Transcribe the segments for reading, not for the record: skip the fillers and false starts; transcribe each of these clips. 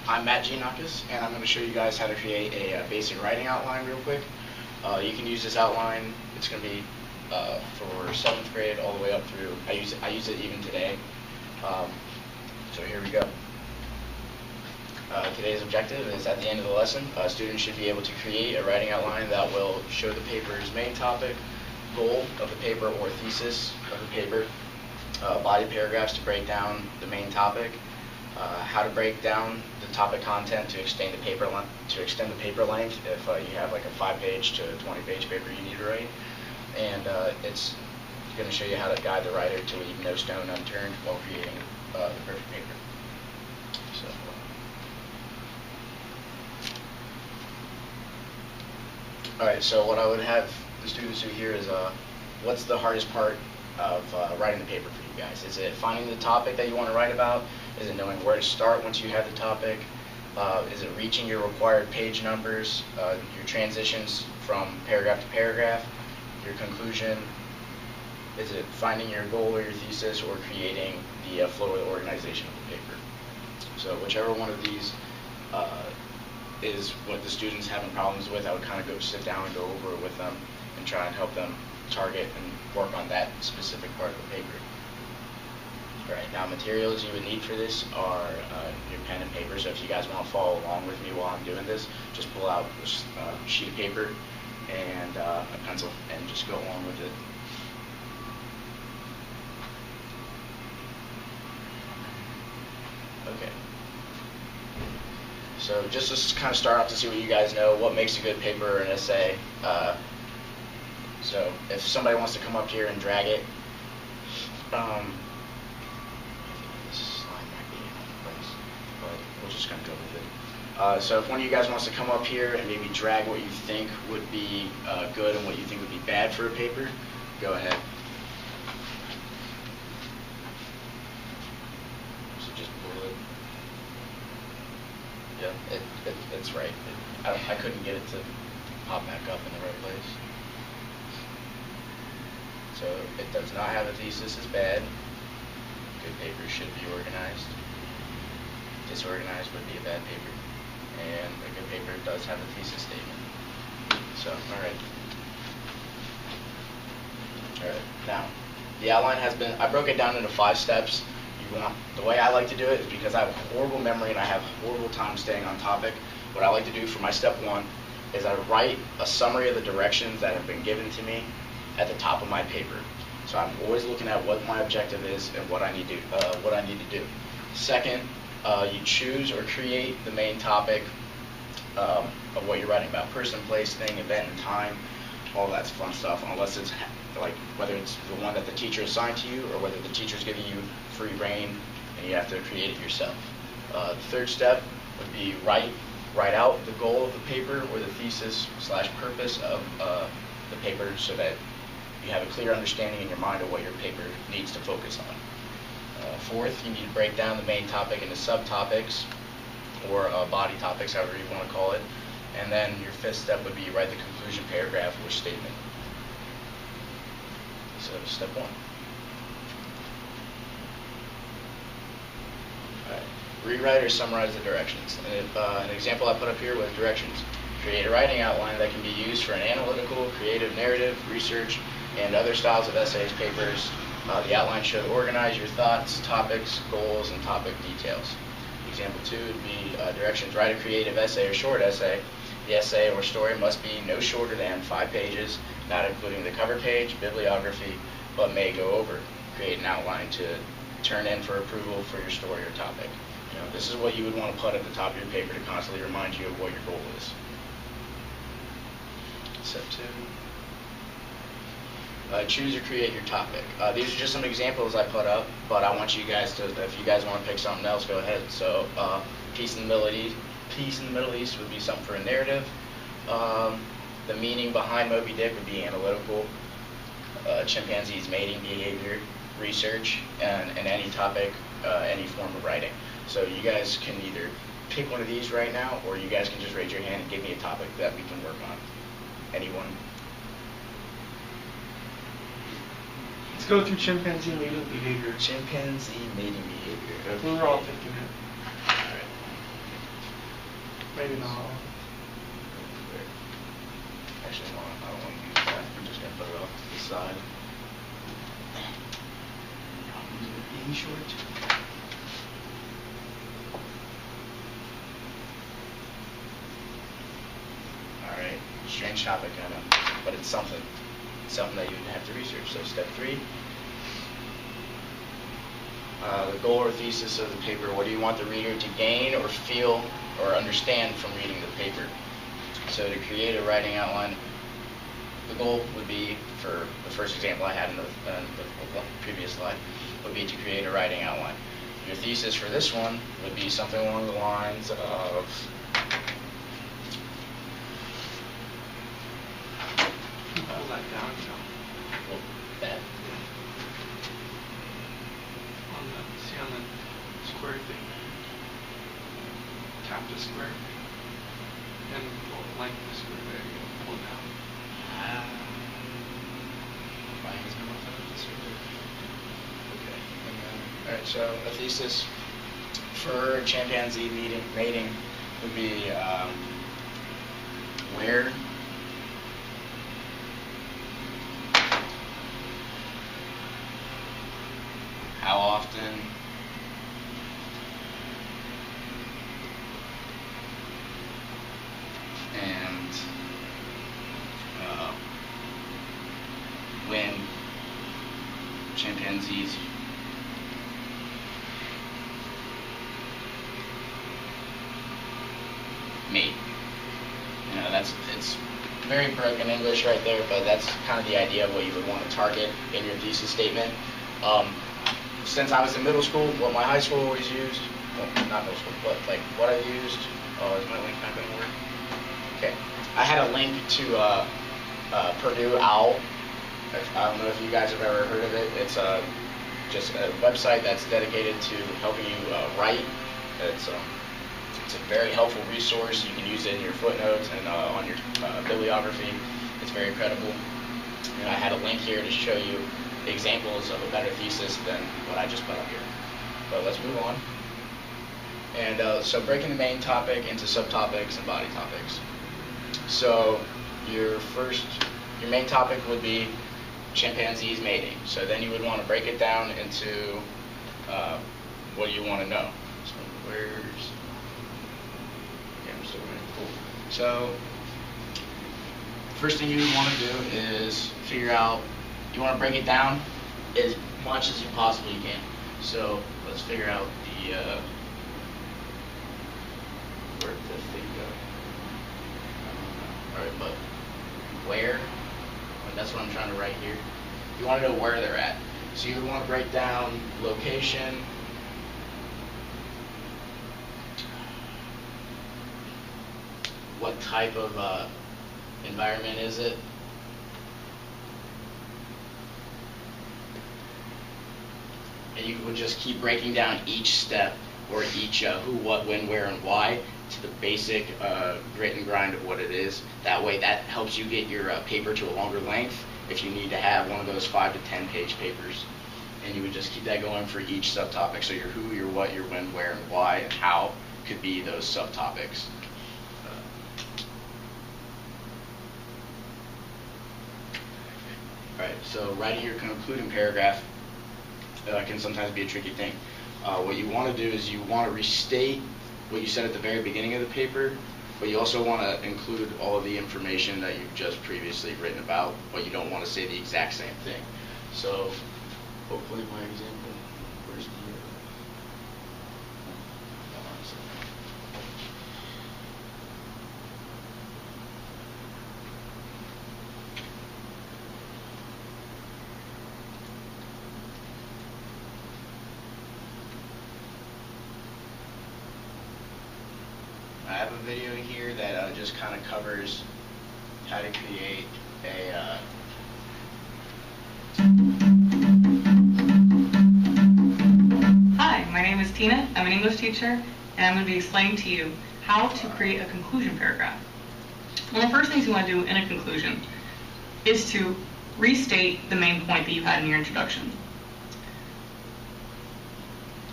I'm Matt Giannakis, and I'm going to show you guys how to create a basic writing outline real quick. You can use this outline. It's going to be for 7th grade all the way up through, I use it even today. So here we go. Today's objective is at the end of the lesson, students should be able to create a writing outline that will show the paper's main topic, goal of the paper or thesis of the paper, body paragraphs to break down the main topic, how to break down the topic content to extend the paper length if you have like a 5-page to 20-page paper you need to write, and it's going to show you how to guide the writer to leave no stone unturned while creating the perfect paper. So. Alright, so what I would have the students do here is what's the hardest part of writing the paper for you guys? Is it finding the topic that you want to write about? Is it knowing where to start once you have the topic? Is it reaching your required page numbers, your transitions from paragraph to paragraph, your conclusion? Is it finding your goal or your thesis, or creating the flow or the organization of the paper? So whichever one of these is what the students having problems with, I would kind of go sit down and go over it with them and try and help them target and work on that specific part of the paper. Right, now materials you would need for this are your pen and paper, so if you guys want to follow along with me while I'm doing this, just pull out a sheet of paper and a pencil and just go along with it. Okay. So just to kind of start off to see what you guys know, what makes a good paper or an essay. So if somebody wants to come up here and drag it, this slide might be in place, but we're just going to go with it. So if one of you guys wants to come up here and maybe drag what you think would be good and what you think would be bad for a paper, go ahead. So just pull it. Yeah, it's right. I couldn't get it to pop back up in the right place. So it does not have a thesis is bad. Good paper should be organized. Disorganized would be a bad paper. And a good paper does have a thesis statement. So, alright. Alright, now, the outline has been, I broke it down into 5 steps. The way I like to do it is because I have horrible memory and I have horrible time staying on topic. What I like to do for my step 1 is I write a summary of the directions that have been given to me at the top of my paper. So I'm always looking at what my objective is and what I need to do. Second, you choose or create the main topic of what you're writing about: person, place, thing, event, and time. All that's fun stuff, unless it's like whether it's the one that the teacher assigned to you or whether the teacher's giving you free reign and you have to create it yourself. The third step would be write out the goal of the paper or the thesis / purpose of the paper so that you have a clear understanding in your mind of what your paper needs to focus on. Fourth, you need to break down the main topic into subtopics or body topics, however you want to call it. And then your 5th step would be write the conclusion paragraph or statement. So step 1. Alright. Rewrite or summarize the directions. And an example I put up here was directions. Create a writing outline that can be used for an analytical, creative narrative, research, and other styles of essays, papers. The outline should organize your thoughts, topics, goals, and topic details. Example 2 would be directions. Write a creative essay or short essay. The essay or story must be no shorter than 5 pages, not including the cover page, bibliography, but may go over. Create an outline to turn in for approval for your story or topic. This is what you would want to put at the top of your paper to constantly remind you of what your goal is. Step 2. Choose or create your topic. These are just some examples I put up, but I want you guys to, if you guys want to pick something else, go ahead. So, Peace in the Middle East would be something for a narrative. The meaning behind Moby Dick would be analytical. Chimpanzees mating behavior, research, and any topic, any form of writing. So you guys can either pick one of these right now, or you guys can just raise your hand and give me a topic that we can work on. Anyone? Let's go through chimpanzee mating behavior. Chimpanzee mating behavior. Okay. We're all thinking it. Maybe not. Actually, no, I don't want to use that. I'm just going to put it off to the side. Being short. Alright, strange topic, I know, but it's something. It's something that you have to research. So step 3. The goal or thesis of the paper. What do you want the reader to gain or feel or understand from reading the paper? So to create a writing outline, the goal would be, for the first example I had in the previous slide, would be to create a writing outline. Your thesis for this one would be something along the lines of Pull that down, you know. well, that. See on the square thing. Tap the square. And length the square. There you go. Pull it down. Okay. Alright, so a thesis for chimpanzee mating would be where, how often, and when chimpanzees mate. You know, it's very broken English right there, but that's kind of the idea of what you would want to target in your thesis statement. Since I was in middle school, what my high school always used, well, not middle school, but like what I used, is my link not going to work? Okay. I had a link to Purdue OWL. I don't know if you guys have ever heard of it. It's just a website that's dedicated to helping you write. It's a very helpful resource. You can use it in your footnotes and on your bibliography. It's very credible. And I had a link here to show you examples of a better thesis than what I just put up here. But let's move on. And so breaking the main topic into subtopics and body topics. So your main topic would be chimpanzees mating. So then you would want to break it down into what you want to know. So okay, I'm still running. Cool. So first thing you want to do is figure out, you want to break it down as much as you possibly can. So let's figure out the where the thing go. Alright, but where? Well, that's what I'm trying to write here. You want to know where they're at. So you would want to break down location, what type of environment is it, and you would just keep breaking down each step or each who, what, when, where, and why to the basic grit and grind of what it is. That way that helps you get your paper to a longer length if you need to have one of those 5 to 10 page papers. And you would just keep that going for each subtopic. So your who, your what, your when, where, and why, and how could be those subtopics. Alright, so writing your concluding paragraph can sometimes be a tricky thing. What you want to do is you want to restate what you said at the very beginning of the paper, but you also want to include all of the information that you've just previously written about, but you don't want to say the exact same thing. So hopefully my example, where's the I have a video here that just kind of covers how to create a Hi, my name is Tina. I'm an English teacher, and I'm going to be explaining to you how to create a conclusion paragraph. One of the first things you want to do in a conclusion is to restate the main point that you had in your introduction.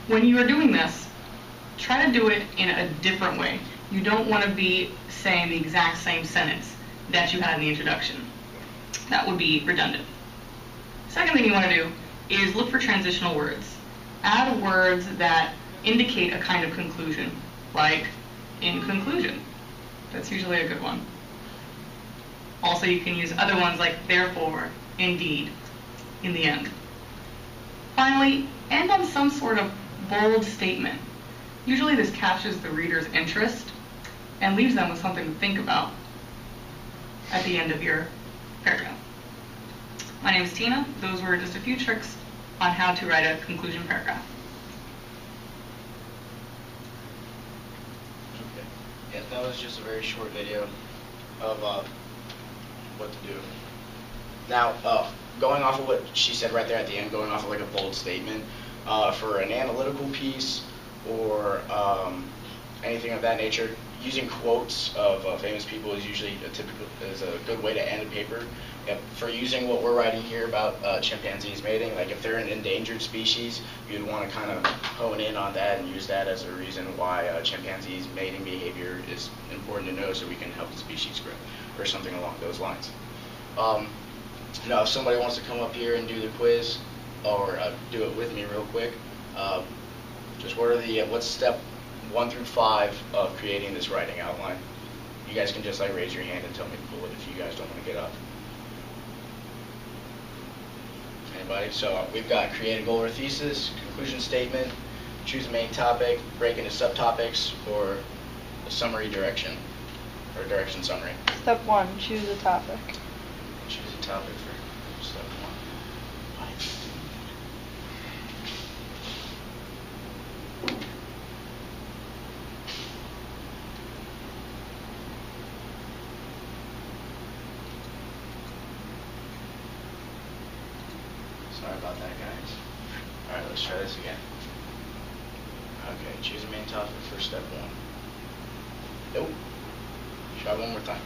When you are doing this, try to do it in a different way. You don't want to be saying the exact same sentence that you had in the introduction. That would be redundant. Second thing you want to do is look for transitional words. Add words that indicate a kind of conclusion, like in conclusion. That's usually a good one. Also, you can use other ones like therefore, indeed, in the end. Finally, end on some sort of bold statement. Usually this captures the reader's interest and leaves them with something to think about at the end of your paragraph. My name is Tina. Those were just a few tricks on how to write a conclusion paragraph. Okay. Yeah, that was just a very short video of what to do. Now, going off of what she said right there at the end, going off of like a bold statement, for an analytical piece or anything of that nature, using quotes of famous people is usually a good way to end a paper. For using what we're writing here about chimpanzees mating, like if they're an endangered species, you'd want to kind of hone in on that and use that as a reason why chimpanzees mating behavior is important to know so we can help the species grow, or something along those lines. Now, if somebody wants to come up here and do the quiz, or do it with me real quick, just what are what's step 1 through 5 of creating this writing outline? You guys can just like raise your hand and tell me the bullet if you guys don't want to get up. Anybody? So we've got create a goal or thesis, conclusion statement, choose a main topic, break into subtopics, or a summary direction, or direction summary. Step 1, choose a topic. Choose a topic for step 1. Sorry about that, guys. All right, let's try this again. Okay, choose a main topic for step 1. Nope. Try one more time.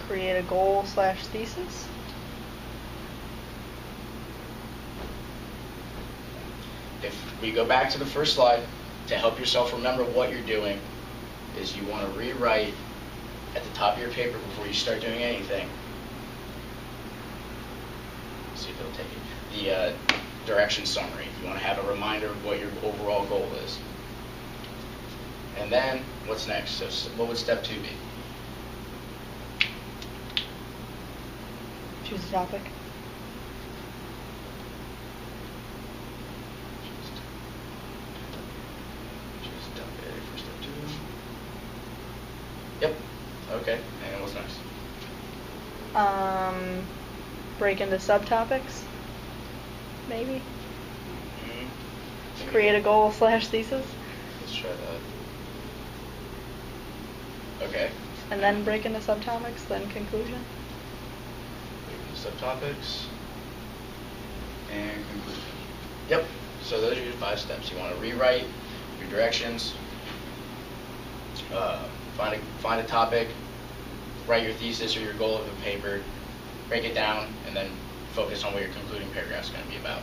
Create a goal/thesis. If we go back to the first slide, to help yourself remember what you're doing, is you want to rewrite at the top of your paper before you start doing anything. See if it'll take it. The direction summary. You want to have a reminder of what your overall goal is. And then, what's next? So what would step 2 be? Choose a topic. Choose a topic for step 2. Yep. Okay. And what's next? Break into subtopics. Maybe. Mm-hmm. Create a goal/thesis. Let's try that. Okay. And then break into subtopics, then conclusion. Subtopics and conclusion. Yep. So those are your 5 steps. You want to rewrite your directions, find a topic, write your thesis or your goal of the paper, break it down, and then focus on what your concluding paragraph is going to be about.